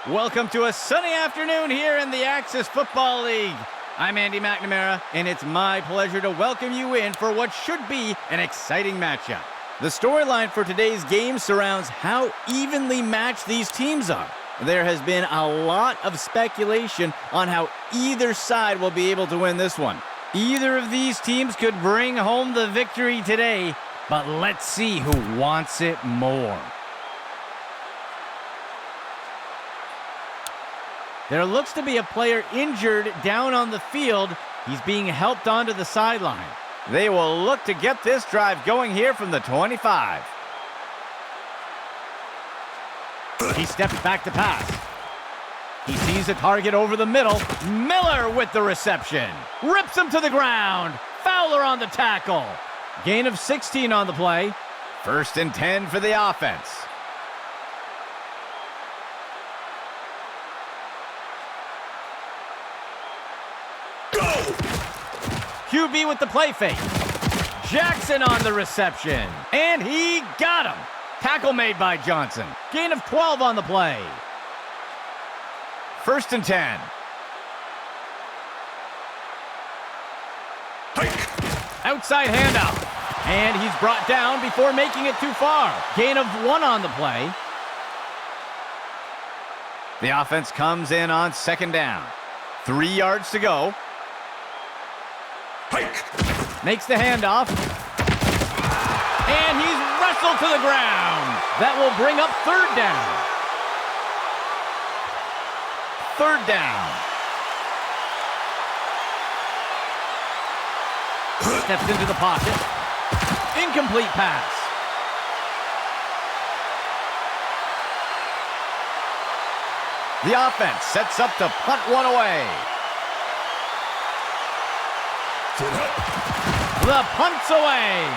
Welcome to a sunny afternoon here in the Axis Football League. I'm Andy McNamara, and it's my pleasure to welcome you in for what should be an exciting matchup. The storyline for today's game surrounds how evenly matched these teams are. There has been a lot of speculation on how either side will be able to win this one. Either of these teams could bring home the victory today, but let's see who wants it more. There looks to be a player injured down on the field. He's being helped onto the sideline. They will look to get this drive going here from the 25. He steps back to pass. He sees a target over the middle. Miller with the reception. Rips him to the ground. Fowler on the tackle. Gain of 16 on the play. 1st and 10 for the offense. QB with the play fake. Jackson on the reception. And he got him. Tackle made by Johnson. Gain of 12 on the play. 1st and 10. Outside handoff. And he's brought down before making it too far. Gain of 1 on the play. The offense comes in on 2nd down. 3 yards to go. Makes the handoff. And he's wrestled to the ground. That will bring up 3rd down. 3rd down. Steps into the pocket. Incomplete pass. The offense sets up to punt one away. The punt's away.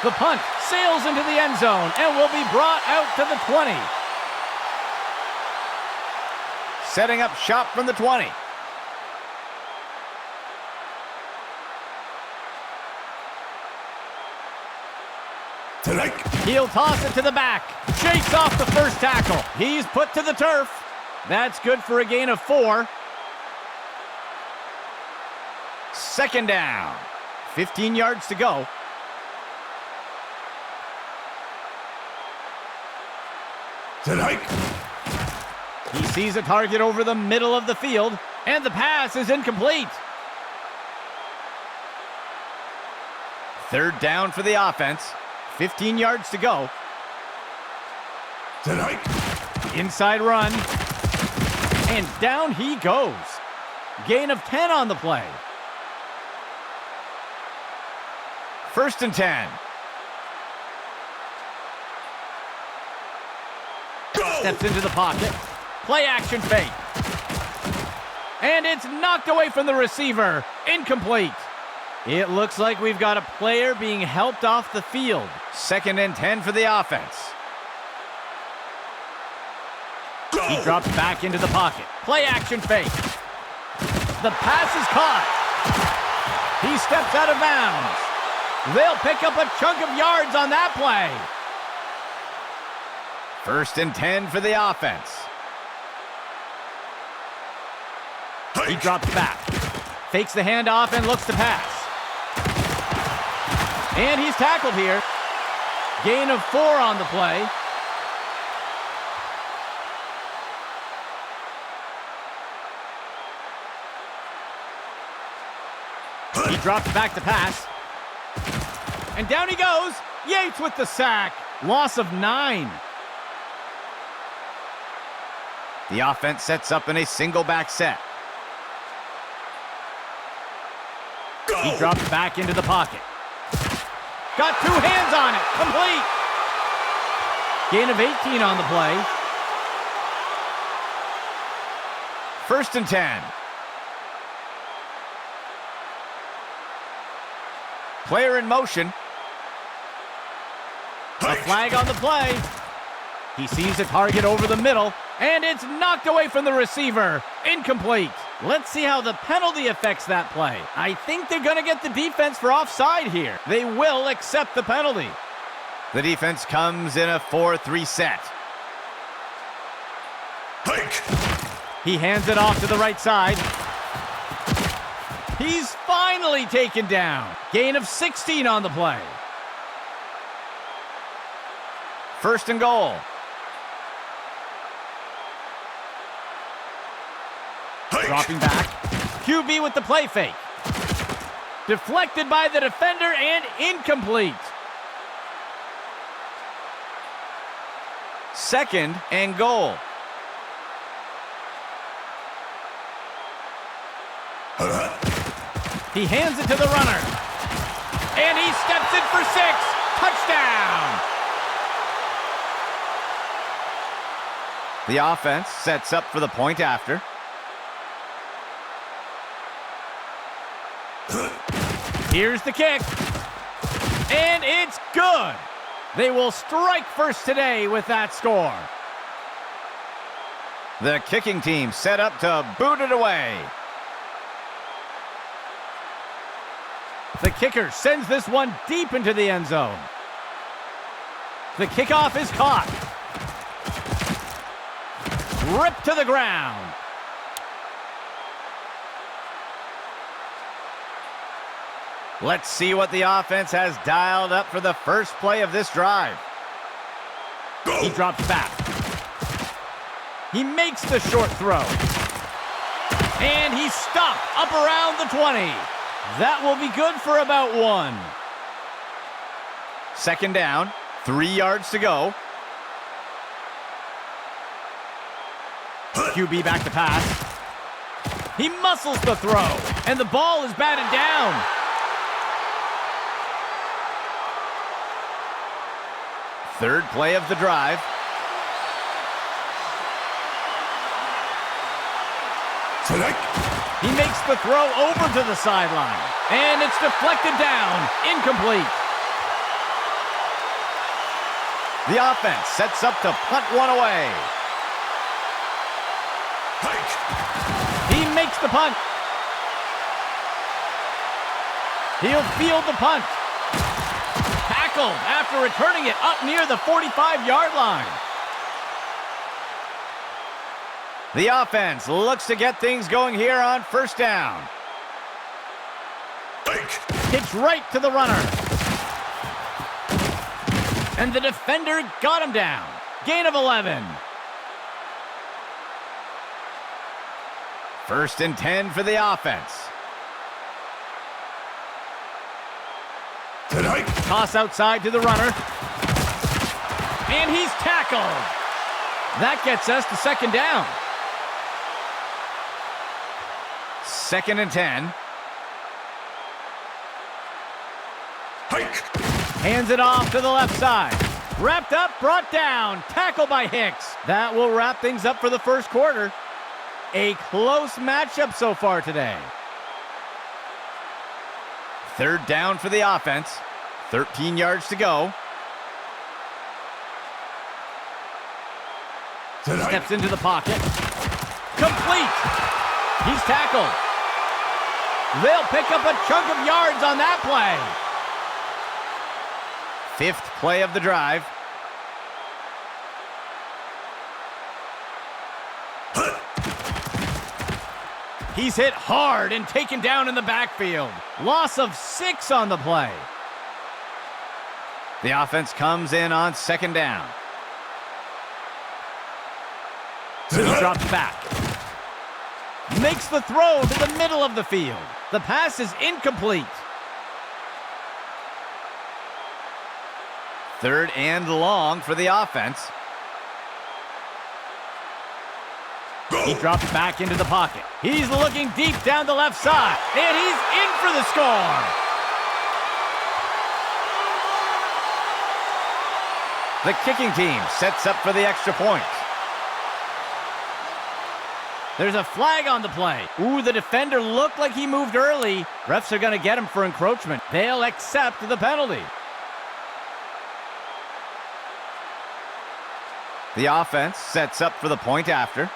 The punt sails into the end zone and will be brought out to the 20. Setting up shop from the 20. He'll toss it to the back. Shakes off the first tackle. He's put to the turf. That's good for a gain of 4. 2nd down. 15 yards to go. He sees a target over the middle of the field, and the pass is incomplete. 3rd down for the offense. 15 yards to go. Inside run. And down he goes. Gain of 10 on the play. 1st and 10. Steps into the pocket. Play action fake. And it's knocked away from the receiver. Incomplete. It looks like we've got a player being helped off the field. 2nd and 10 for the offense. He drops back into the pocket. Play action fake. The pass is caught. He steps out of bounds. They'll pick up a chunk of yards on that play. 1st and 10 for the offense. He drops back. Fakes the handoff and looks to pass. And he's tackled here. Gain of 4 on the play. He drops back to pass. And down he goes. Yates with the sack. Loss of 9. The offense sets up in a single back set. He drops back into the pocket. Got 2 hands on it. Complete. Gain of 18 on the play. 1st and 10. Player in motion. A flag on the play. He sees a target over the middle, and it's knocked away from the receiver. Incomplete. Let's see how the penalty affects that play. I think they're going to get the defense for offside here. They will accept the penalty. The defense comes in a 4-3 set. Hike. He hands it off to the right side. He's finally taken down. Gain of 16 on the play. First and goal. Hike. Dropping back. QB with the play fake. Deflected by the defender and incomplete. Second and goal. He hands it to the runner. And he steps in for 6. Touchdown! The offense sets up for the point after. Here's the kick. And it's good. They will strike first today with that score. The kicking team set up to boot it away. The kicker sends this one deep into the end zone. The kickoff is caught. Ripped to the ground. Let's see what the offense has dialed up for the first play of this drive. Go. He drops back. He makes the short throw. And he's stopped up around the 20. That will be good for about 1. Second down, 3 yards to go. QB back to pass. He muscles the throw, and the ball is batted down. Third play of the drive. He makes the throw over to the sideline, and it's deflected down, incomplete. The offense sets up to punt one away. Hike. He makes the punt. He'll field the punt. Tackled after returning it up near the 45-yard line. The offense looks to get things going here on first down. Hike. Hits right to the runner. And the defender got him down. Gain of 11. First and 10 for the offense. Hike. Toss outside to the runner. And he's tackled. That gets us to second down. Second and 10. Hike. Hands it off to the left side. Wrapped up, brought down. Tackle by Hicks. That will wrap things up for the first quarter. A close matchup so far today. Third down for the offense. 13 yards to go. Steps into the pocket. Complete. He's tackled. They'll pick up a chunk of yards on that play. Fifth play of the drive. He's hit hard and taken down in the backfield. Loss of 6 on the play. The offense comes in on second down. He drops back. Makes the throw to the middle of the field. The pass is incomplete. Third and long for the offense. He drops back into the pocket. He's looking deep down the left side, and he's in for the score. The kicking team sets up for the extra point. There's a flag on the play. Ooh, the defender looked like he moved early. Refs are going to get him for encroachment. They'll accept the penalty. The offense sets up for the point after.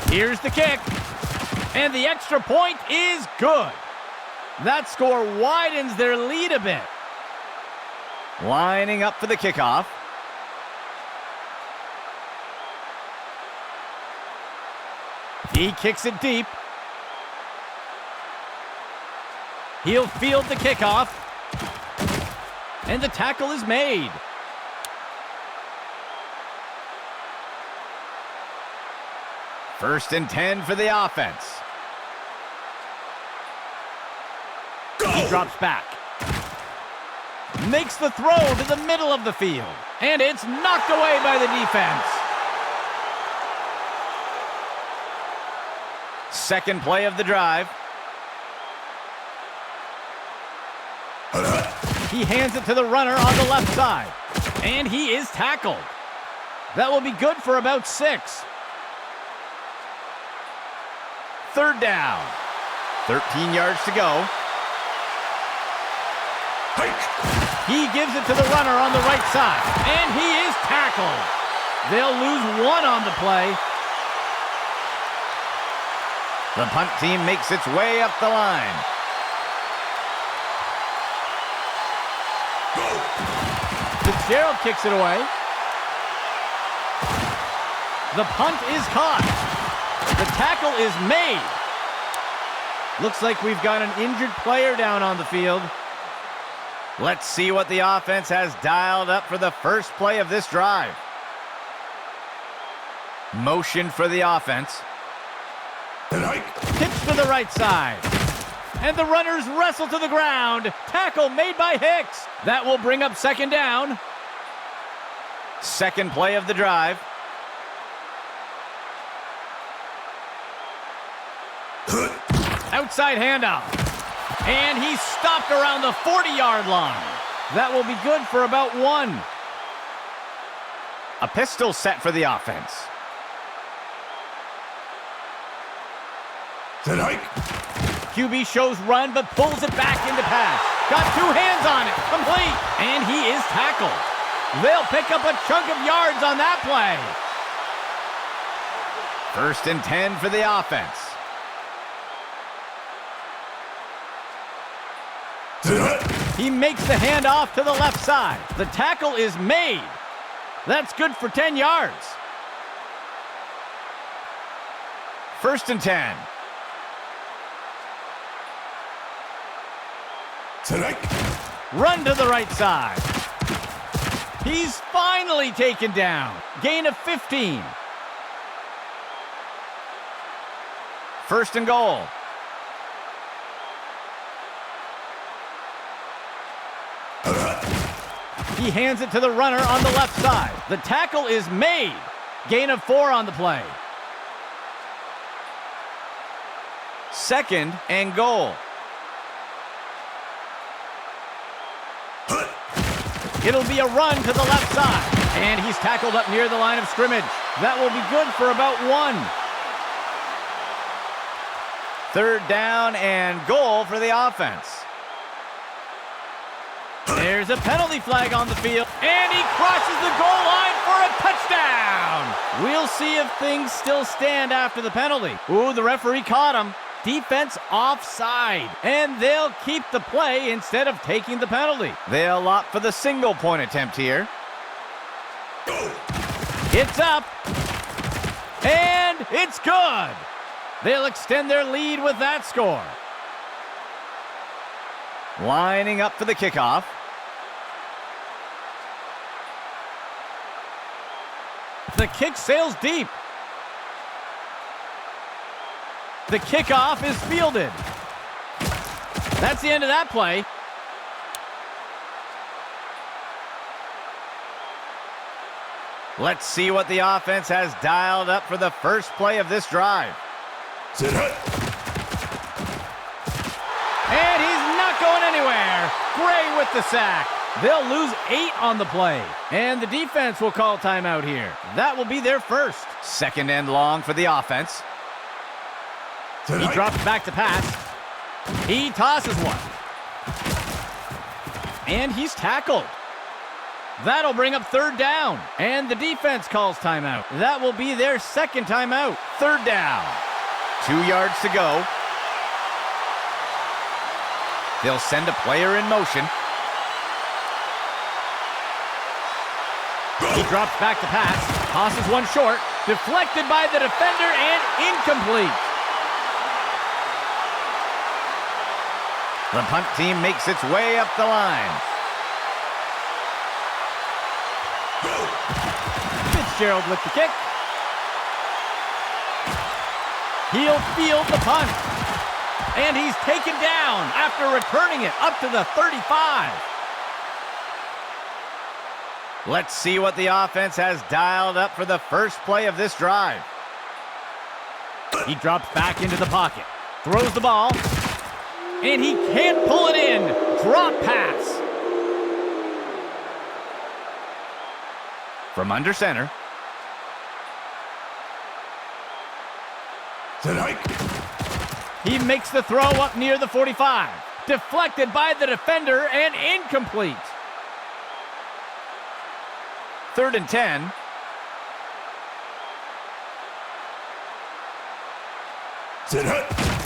Here's the kick. And the extra point is good. That score widens their lead a bit. Lining up for the kickoff. He kicks it deep. He'll field the kickoff. And the tackle is made. First and 10 for the offense. He drops back. Makes the throw to the middle of the field. And it's knocked away by the defense. Second play of the drive. He hands it to the runner on the left side. And he is tackled. That will be good for about 6. Third down. 13 yards to go. Hike. He gives it to the runner on the right side. And he is tackled. They'll lose 1 on the play. The punt team makes its way up the line. Fitzgerald kicks it away. The punt is caught. The tackle is made. Looks like we've got an injured player down on the field. Let's see what the offense has dialed up for the first play of this drive. Motion for the offense. Pitch to the right side. And the runners wrestle to the ground. Tackle made by Hicks. That will bring up second down. Second play of the drive. Outside handoff. And he's stopped around the 40-yard line. That will be good for about 1. A pistol set for the offense. QB shows run, but pulls it back into pass. Got 2 hands on it. Complete. And he is tackled. They'll pick up a chunk of yards on that play. First and 10 for the offense. He makes the handoff to the left side. The tackle is made. That's good for 10 yards. First and 10. Run to the right side. He's finally taken down. Gain of 15. First and goal. He hands it to the runner on the left side. The tackle is made. Gain of 4 on the play. Second and goal. It'll be a run to the left side. And he's tackled up near the line of scrimmage. That will be good for about 1. Third down and goal for the offense. There's a penalty flag on the field. And he crosses the goal line for a touchdown. We'll see if things still stand after the penalty. Ooh, the referee caught him. Defense offside, and they'll keep the play instead of taking the penalty. They'll opt for the single point attempt here. It's up, and it's good. They'll extend their lead with that score. Lining up for the kickoff. The kick sails deep. The kickoff is fielded. That's the end of that play. Let's see what the offense has dialed up for the first play of this drive. And he's not going anywhere. Gray with the sack. They'll lose 8 on the play. And the defense will call timeout here. That will be their first. Second and long for the offense. He drops back to pass. He tosses one. And he's tackled. That'll bring up third down. And the defense calls timeout. That will be their second timeout. Third down. 2 yards to go. They'll send a player in motion. He drops back to pass. Tosses one short. Deflected by the defender and incomplete. The punt team makes its way up the line. Fitzgerald with the kick. He'll field the punt. And he's taken down after returning it up to the 35. Let's see what the offense has dialed up for the first play of this drive. He drops back into the pocket, throws the ball, and he can't pull it in. Drop pass. From under center. He makes the throw up near the 45. Deflected by the defender and incomplete. 3rd and 10.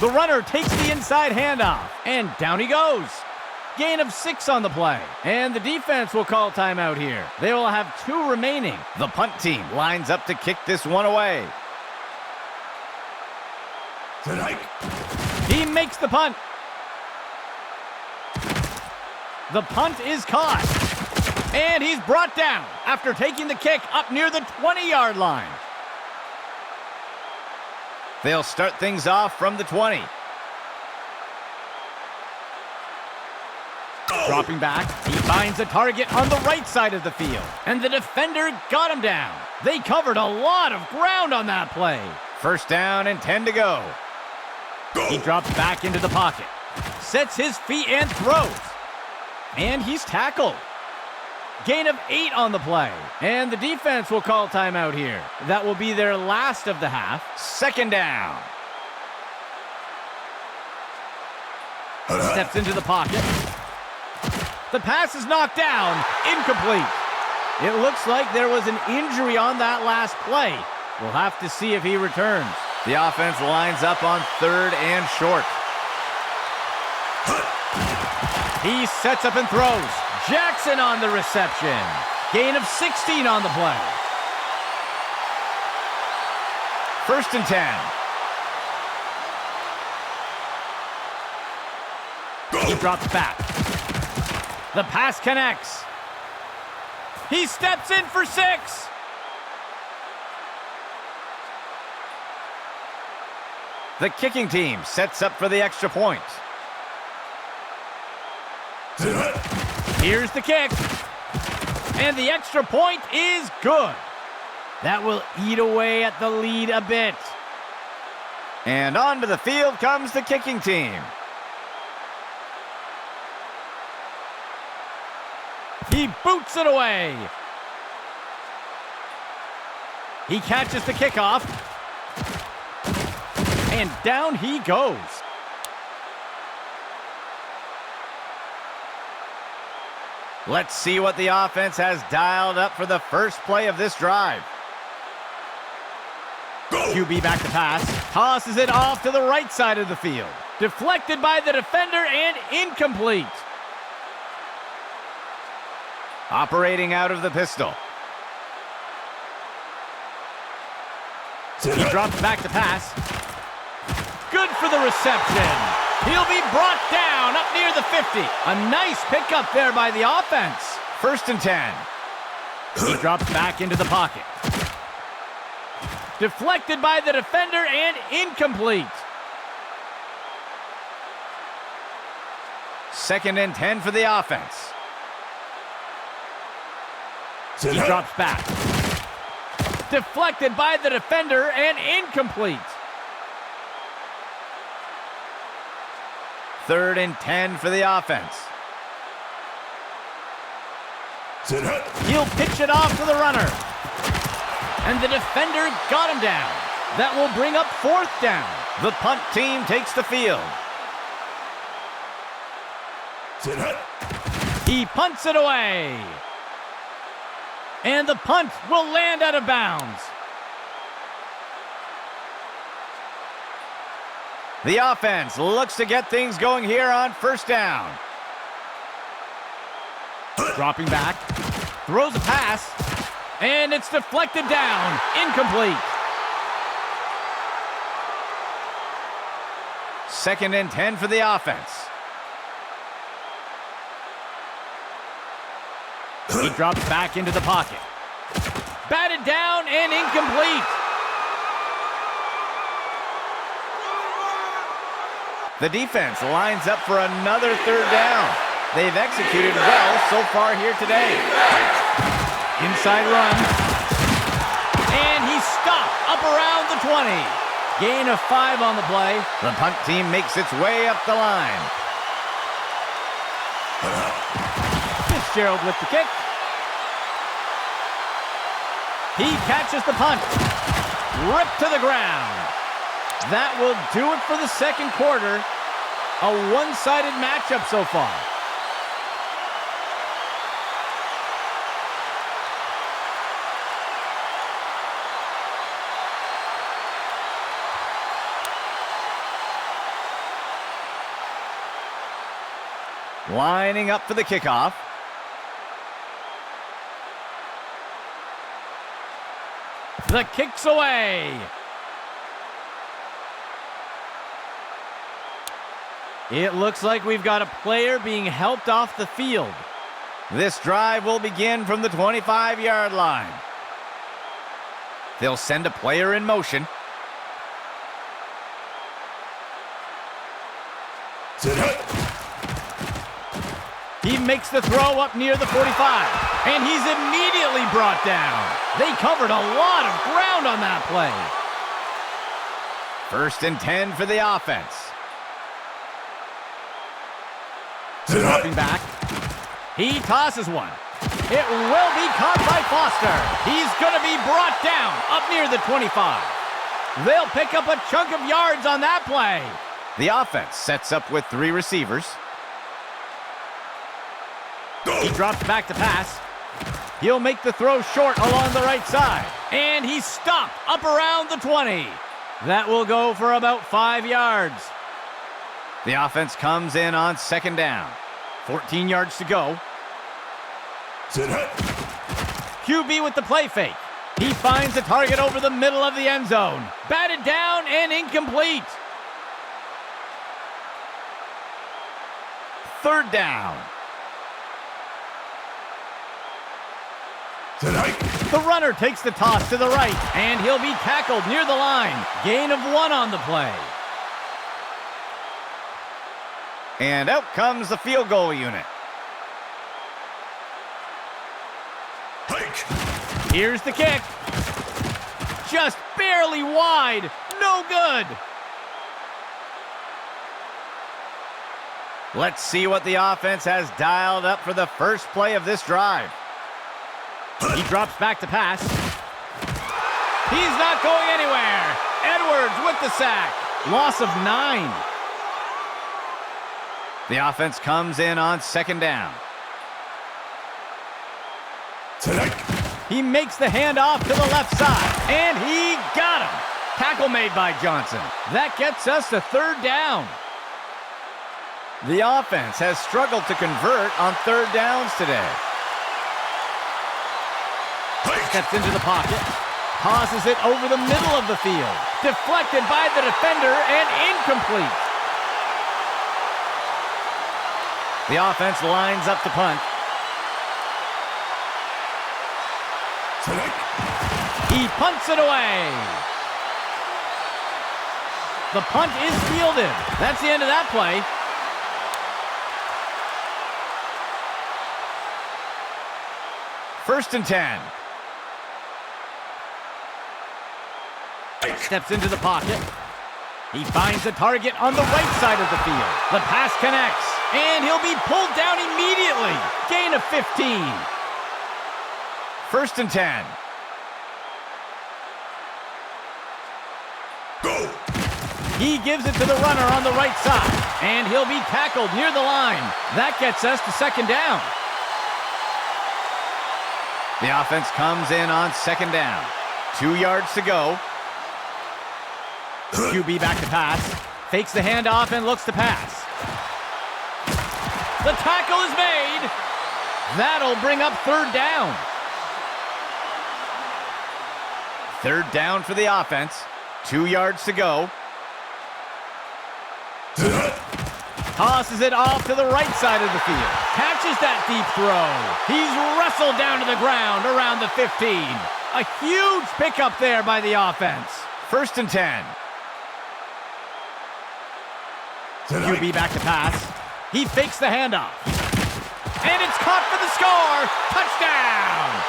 The runner takes the inside handoff, and down he goes. Gain of 6 on the play, and the defense will call timeout here. They will have 2 remaining. The punt team lines up to kick this one away. He makes the punt. The punt is caught. And he's brought down after taking the kick up near the 20-yard line. They'll start things off from the 20. Dropping back, he finds a target on the right side of the field. And the defender got him down. They covered a lot of ground on that play. 1st down and 10 to go. He drops back into the pocket, sets his feet and throws. And he's tackled. Gain of 8 on the play, and the defense will call timeout here. That will be their last of the half. 2nd down. Steps into the pocket. The pass is knocked down, incomplete. It looks like there was an injury on that last play. We'll have to see if he returns. The offense lines up on 3rd and short. He sets up and throws. Jackson on the reception. Gain of 16 on the play. 1st and 10. He drops back. The pass connects. He steps in for 6. The kicking team sets up for the extra point. Here's the kick. And the extra point is good. That will eat away at the lead a bit. And onto the field comes the kicking team. He boots it away. He catches the kickoff. And down he goes. Let's see what the offense has dialed up for the first play of this drive. QB back to pass. Tosses it off to the right side of the field. Deflected by the defender and incomplete. Operating out of the pistol. He drops back to pass. Good for the reception. He'll be brought down up near the 50. A nice pickup there by the offense. 1st and 10. He drops back into the pocket. Deflected by the defender and incomplete. 2nd and 10 for the offense. He drops back. Deflected by the defender and incomplete. 3rd and 10 for the offense. He'll pitch it off to the runner. And the defender got him down. That will bring up 4th down. The punt team takes the field. He punts it away. And the punt will land out of bounds. The offense looks to get things going here on 1st down. Dropping back, throws a pass, and it's deflected down. Incomplete. 2nd and 10 for the offense. He drops back into the pocket. Batted down and incomplete. The defense lines up for another 3rd down. They've executed well so far here today. Inside run. And he's stopped up around the 20. Gain of 5 on the play. The punt team makes its way up the line. Fitzgerald with the kick. He catches the punt. Ripped to the ground. That will do it for the 2nd quarter. A one-sided matchup so far. Lining up for the kickoff. The kick's away. It looks like we've got a player being helped off the field. This drive will begin from the 25-yard line. They'll send a player in motion. He makes the throw up near the 45, and he's immediately brought down. They covered a lot of ground on that play. 1st and 10 for the offense. Dropping back. He tosses one. It will be caught by Foster. He's going to be brought down up near the 25. They'll pick up a chunk of yards on that play. The offense sets up with 3 receivers. He drops back to pass. He'll make the throw short along the right side. And he's stopped up around the 20. That will go for about 5 yards. The offense comes in on 2nd down. 14 yards to go. QB with the play fake. He finds the target over the middle of the end zone. Batted down and incomplete. 3rd down. The runner takes the toss to the right, and he'll be tackled near the line. Gain of 1 on the play. And out comes the field goal unit. Here's the kick. Just barely wide. No good. Let's see what the offense has dialed up for the first play of this drive. He drops back to pass. He's not going anywhere. Edwards with the sack. Loss of 9. The offense comes in on 2nd down. He makes the handoff to the left side, and he got him. Tackle made by Johnson. That gets us to 3rd down. The offense has struggled to convert on 3rd downs today. Steps into the pocket, tosses it over the middle of the field. Deflected by the defender and incomplete. The offense lines up to punt. He punts it away. The punt is fielded. That's the end of that play. First and 10. Steps into the pocket. He finds the target on the right side of the field. The pass connects, and he'll be pulled down immediately. Gain of 15. First and 10. Go! He gives it to the runner on the right side, and he'll be tackled near the line. That gets us to 2nd down. The offense comes in on 2nd down. 2 yards to go. QB back to pass. Fakes the handoff and looks to pass. The tackle is made. That'll bring up 3rd down. Third down for the offense. 2 yards to go. Tosses it off to the right side of the field. Catches that deep throw. He's wrestled down to the ground around the 15. A huge pickup there by the offense. 1st and 10. QB back to pass. He fakes the handoff. And it's caught for the score. Touchdown!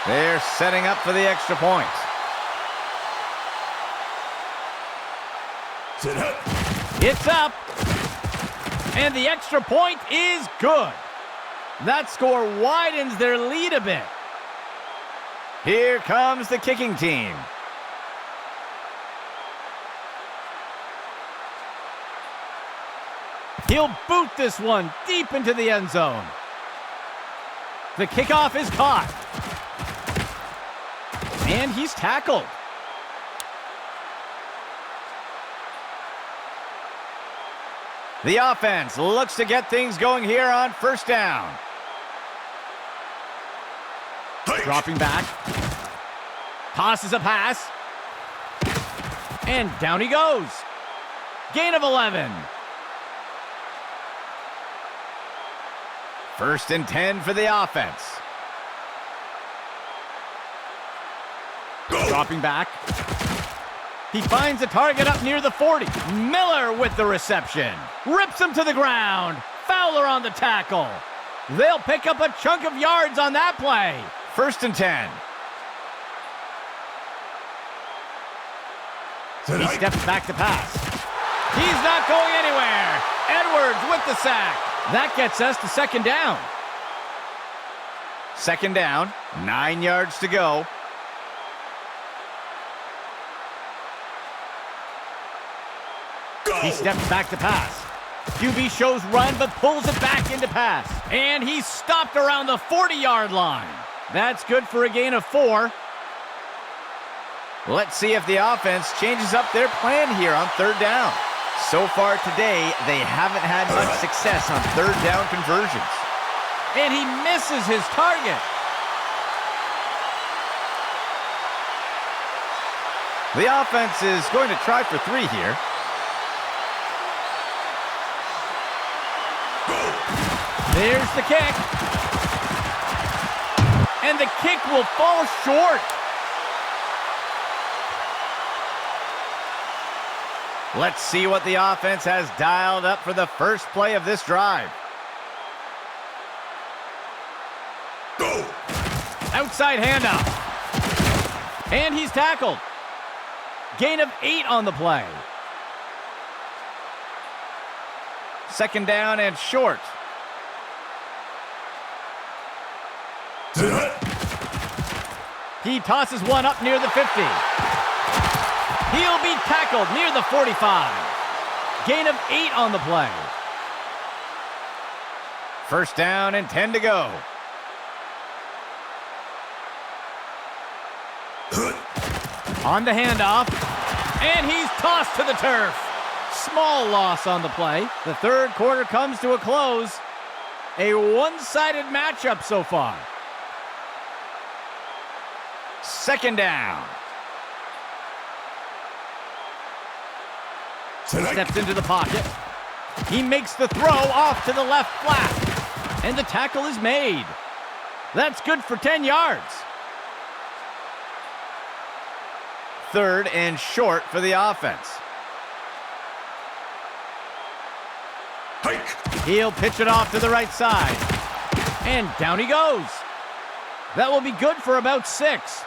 They're setting up for the extra point. It's up. And the extra point is good. That score widens their lead a bit. Here comes the kicking team. He'll boot this one deep into the end zone. The kickoff is caught. And he's tackled. The offense looks to get things going here on 1st down. Dropping back. Tosses a pass. And down he goes. Gain of 11. 1st and 10 for the offense. Dropping back. He finds a target up near the 40. Miller with the reception. Rips him to the ground. Fowler on the tackle. They'll pick up a chunk of yards on that play. 1st and 10. He steps back to pass. He's not going anywhere. Edwards with the sack. That gets us to 2nd down. 2nd down, 9 yards to go. He steps back to pass. QB shows run, but pulls it back into pass. And he's stopped around the 40-yard line. That's good for a gain of 4. Let's see if the offense changes up their plan here on 3rd down. So far today, they haven't had much success on 3rd down conversions. And he misses his target. The offense is going to try for 3 here. There's the kick. And the kick will fall short. Let's see what the offense has dialed up for the first play of this drive. Go! Outside handoff. And he's tackled. Gain of 8 on the play. 2nd down and short. He tosses one up near the 50. He'll be tackled near the 45. Gain of 8 on the play. 1st down and 10 to go. On the handoff. And he's tossed to the turf. Small loss on the play. The 3rd quarter comes to a close. A one-sided matchup so far. 2nd down. Steps into the pocket. He makes the throw off to the left flat. And the tackle is made. That's good for 10 yards. 3rd and short for the offense. Hike! He'll pitch it off to the right side. And down he goes. That will be good for about 6.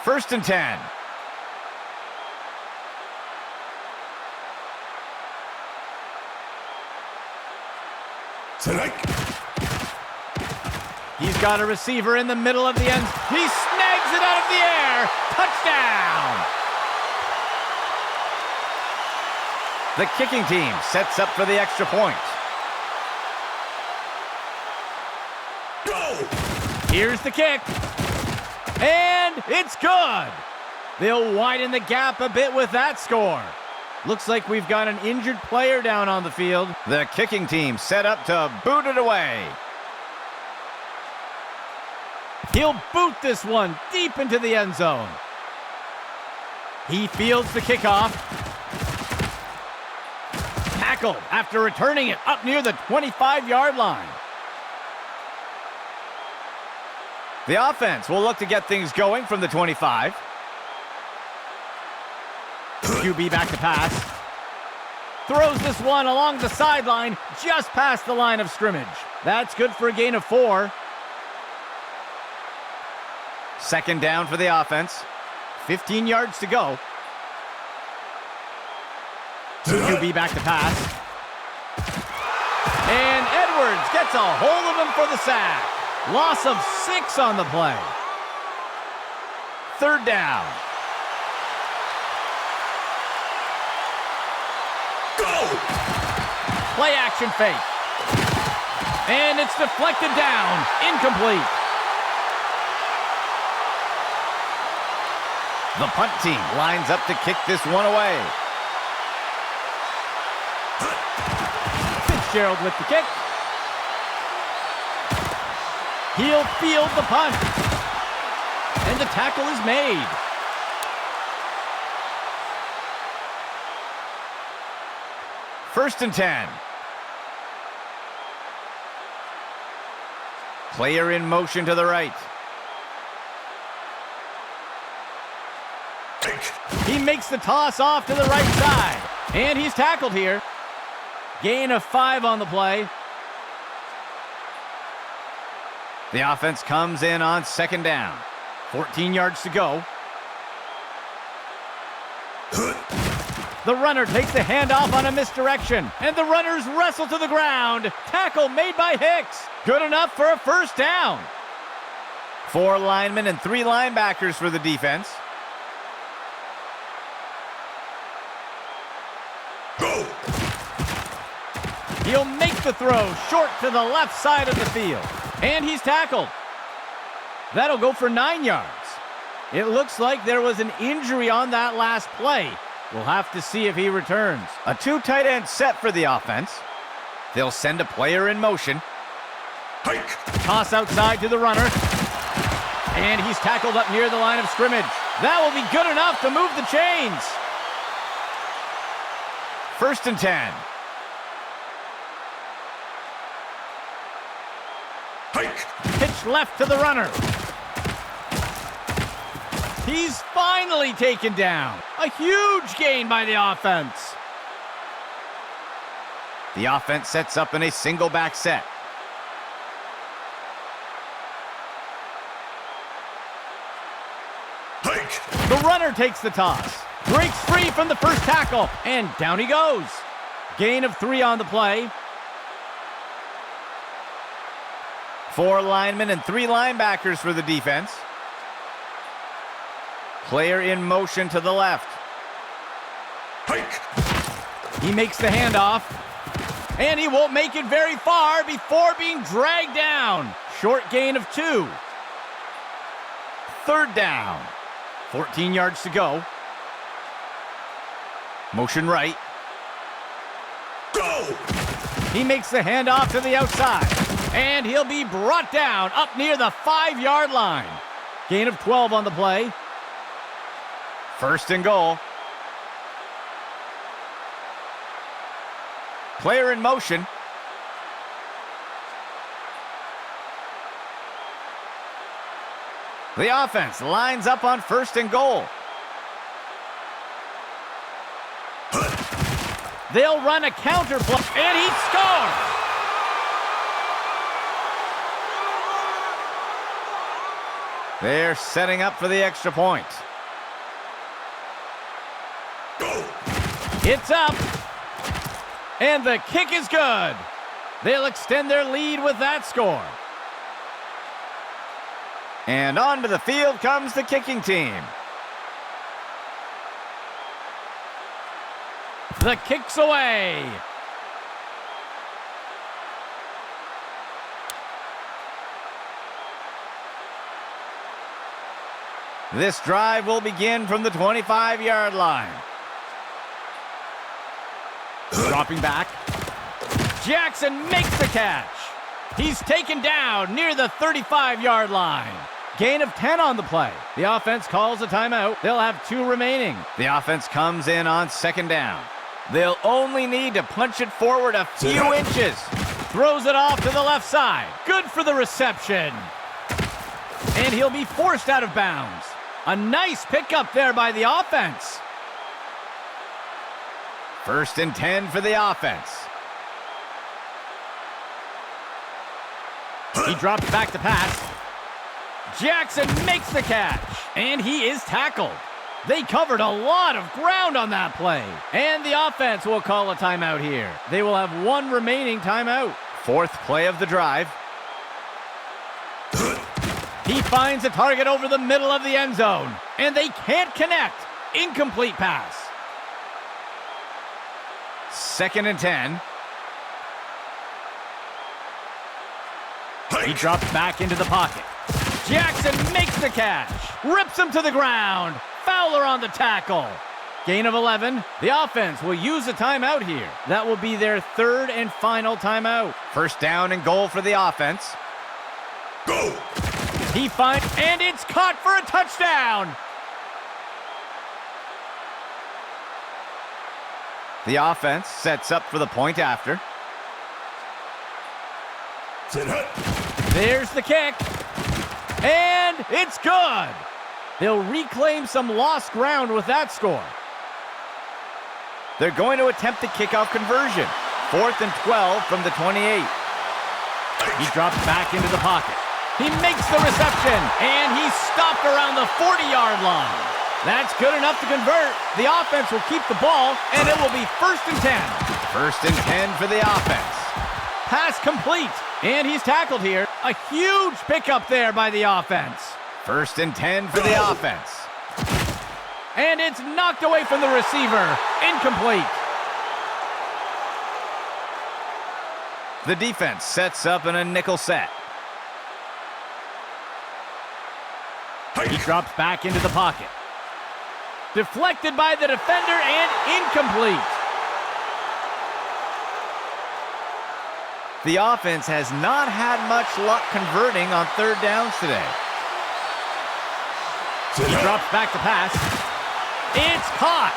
1st and 10. He's got a receiver in the middle of the end. He snags it out of the air. Touchdown! The kicking team sets up for the extra point. Go! Here's the kick. And it's good. They'll widen the gap a bit with that score. Looks like we've got an injured player down on the field. The kicking team set up to boot it away. He'll boot this one deep into the end zone. He fields the kickoff. Tackled after returning it up near the 25-yard line. The offense will look to get things going from the 25. QB back to pass. Throws this one along the sideline, just past the line of scrimmage. That's good for a gain of 4. Second down for the offense. 15 yards to go. QB back to pass. And Edwards gets a hold of him for the sack. Loss of 6 on the play. Third down. Go! Play action fake. And it's deflected down. Incomplete. The punt team lines up to kick this one away. Fitzgerald with the kick. He'll field the punt. And the tackle is made. First and 10. Player in motion to the right. He makes the toss off to the right side. And he's tackled here. Gain of 5 on the play. The offense comes in on second down. 14 yards to go. The runner takes the handoff on a misdirection. And the runners wrestle to the ground. Tackle made by Hicks. Good enough for a first down. 4 linemen and 3 linebackers for the defense. Go! He'll make the throw short to the left side of the field. And he's tackled. That'll go for 9 yards. It looks like there was an injury on that last play. We'll have to see if he returns. A 2 tight end set for the offense. They'll send a player in motion. Hike! Toss outside to the runner. And he's tackled up near the line of scrimmage. That will be good enough to move the chains. First and 10. Hike! Pitch left to the runner. He's finally taken down. A huge gain by the offense. The offense sets up in a single back set. Hike! The runner takes the toss. Breaks free from the first tackle. And down he goes. Gain of 3 on the play. 4 linemen and 3 linebackers for the defense. Player in motion to the left. Hike! He makes the handoff. And he won't make it very far before being dragged down. Short gain of 2. Third down. 14 yards to go. Motion right. Go! He makes the handoff to the outside. And he'll be brought down up near the 5-yard line. Gain of 12 on the play. First and goal. Player in motion. The offense lines up on first and goal. They'll run a counter play, and he scores! They're setting up for the extra point. Go! It's up, and the kick is good. They'll extend their lead with that score. And onto the field comes the kicking team. The kick's away. This drive will begin from the 25-yard line. Dropping back. Jackson makes the catch. He's taken down near the 35-yard line. Gain of 10 on the play. The offense calls a timeout. They'll have 2 remaining. The offense comes in on second down. They'll only need to punch it forward a few inches. Throws it off to the left side. Good for the reception. And he'll be forced out of bounds. A nice pickup there by the offense. 1st and 10 for the offense. He drops back to pass. Jackson makes the catch, and he is tackled. They covered a lot of ground on that play. And the offense will call a timeout here. They will have 1 remaining timeout. 4th play of the drive. He finds a target over the middle of the end zone, and they can't connect. Incomplete pass. 2nd and 10. He drops back into the pocket. Jackson makes the catch. Rips him to the ground. Fowler on the tackle. Gain of 11. The offense will use a timeout here. That will be their 3rd and final timeout. 1st down and goal for the offense. Go! He finds, and it's caught for a touchdown. The offense sets up for the point after. Set hut. There's the kick. And it's good. They'll reclaim some lost ground with that score. They're going to attempt the kickoff conversion. 4th and 12 from the 28. He drops back into the pocket. He makes the reception, and he's stopped around the 40-yard line. That's good enough to convert. The offense will keep the ball, and it will be 1st and 10. 1st and 10 for the offense. Pass complete, and he's tackled here. A huge pickup there by the offense. 1st and 10 for the offense. And it's knocked away from the receiver. Incomplete. The defense sets up in a nickel set. He drops back into the pocket. Deflected by the defender and incomplete. The offense has not had much luck converting on 3rd downs today. He drops back to pass. It's caught.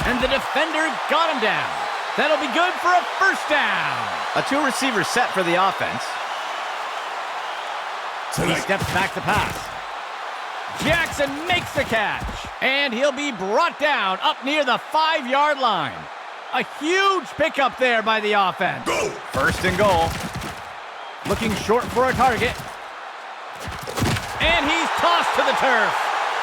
And the defender got him down. That'll be good for a 1st down. A 2-receiver set for the offense. He steps back to pass. Jackson makes the catch. And he'll be brought down up near the 5-yard line. A huge pickup there by the offense. Go! 1st and goal. Looking short for a target. And he's tossed to the turf.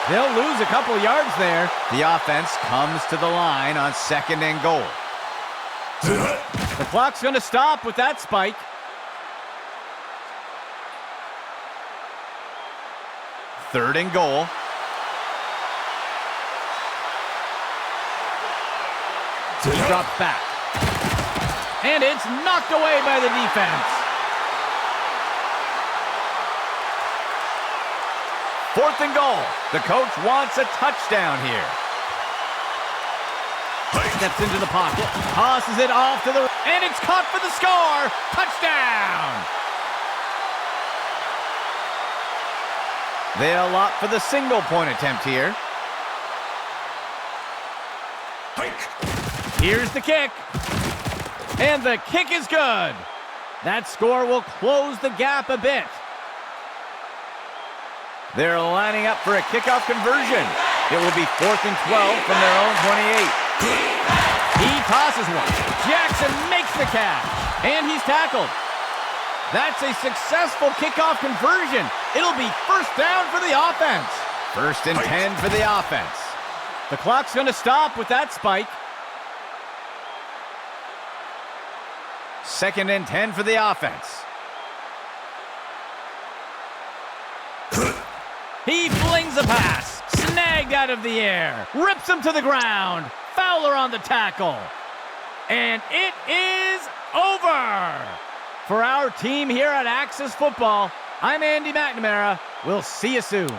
They'll lose a couple yards there. The offense comes to the line on 2nd and goal. The clock's going to stop with that spike. Third and goal. He drops back. And it's knocked away by the defense. 4th and goal. The coach wants a touchdown here. Steps into the pocket. Tosses it off to the... And it's caught for the score. Touchdown. They'll opt for the single-point attempt here. Here's the kick. And the kick is good. That score will close the gap a bit. They're lining up for a kickoff conversion. It will be 4th and 12 from their own 28. He tosses one. Jackson makes the catch. And he's tackled. That's a successful kickoff conversion. It'll be 1st down for the offense. 1st and 10 for the offense. The clock's going to stop with that spike. 2nd and 10 for the offense. He flings a pass. Snagged out of the air. Rips him to the ground. Fowler on the tackle. And it is over. For our team here at Axis Football, I'm Andy McNamara. We'll see you soon.